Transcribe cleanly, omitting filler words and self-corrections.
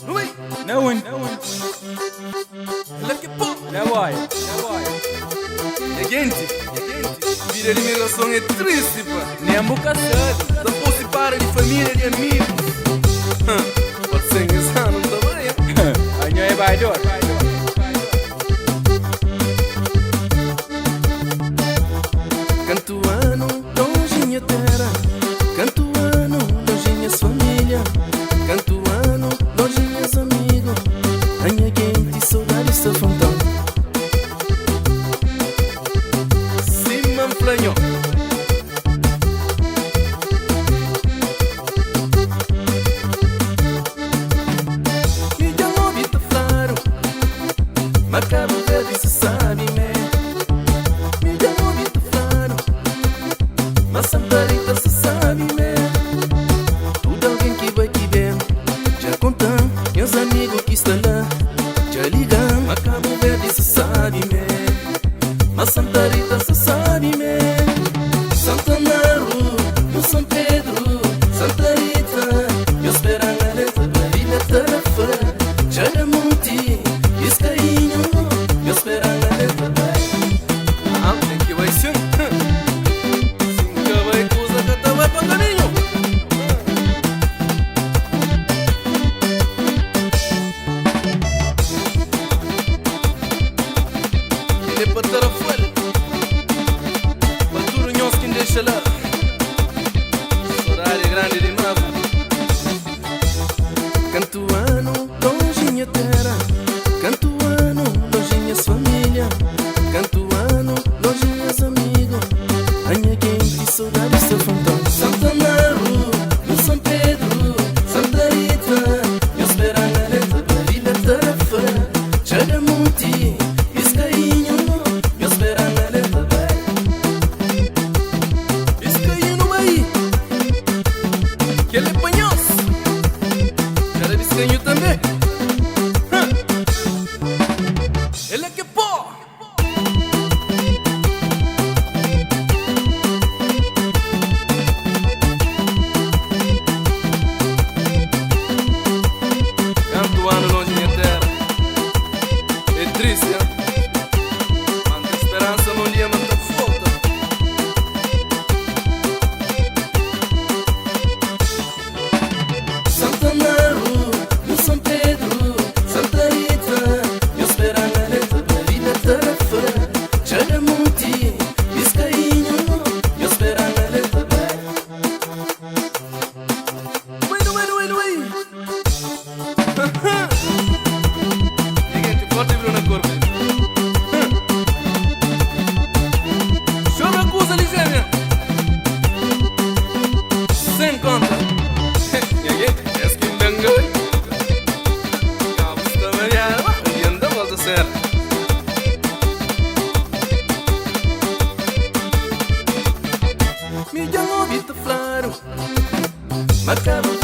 Ui, نون لك pô, نوايا é gente, vida de migração é triste, pá. نيامبو كسر Depois se para de família e de amigos. Pode ser engraçado também, أنيو يبعدور Canto ano, longe minha terra. Canto ano, longe minhas família. Canto ano, longe minhas amigos. A minha gente, saudades da frontão. Simão Flanho. Me dá um ouvido claro. Mas Cabo Verde se sabe, né? Me dá um ouvido claro. Mas Santa Rita se sabe, né? Tudo alguém que vai te ver. Já contam, meus amigos que estão lá. Já ligam, mas Cabo Verde se sabe, né? Mas Santa Rita se sabe, né? Santa Maru, no São Pedro, Santa Rita, eu espero na letra da ilha Tarafa. Jaramonte, Iscainho, eu espero na letra da tem que vai sim. Nunca vai coisa que tá vai pra caminho. Ele é pra Tarafuel. Baturo nhos que deixa lá. Horário grande de novo. Canto ano, longe minha terra. Canto ano, longe minhas família. Canto ano, longe minhas amigos. A minha gente, saudades da frontão. Santa Maru, no São Pedro, Santa Rita, eu espero na letra da ilha Tarafa. Jaramonte, Iscainho, eu espero na letra da Iscainho aí. Que ele é panhoso. Cara de Iscainho também. Ele é que pô. Canto ano longe minha terra. É triste, hein? Manda esperança num dia, manda falta. Santa Maru, no São Pedro, Santa Rita, eu espero na letra da ilha Tarafa. Jaramonte, Iscainho, eu espero na letra da Ui. Gente, forte e Bruna Corpo. Chora acusa ligêmea. Sem conta. E aí, és que me engano. Cabos da Maria, e anda volta certa. Me dá um ouvido claro. Mas Cabo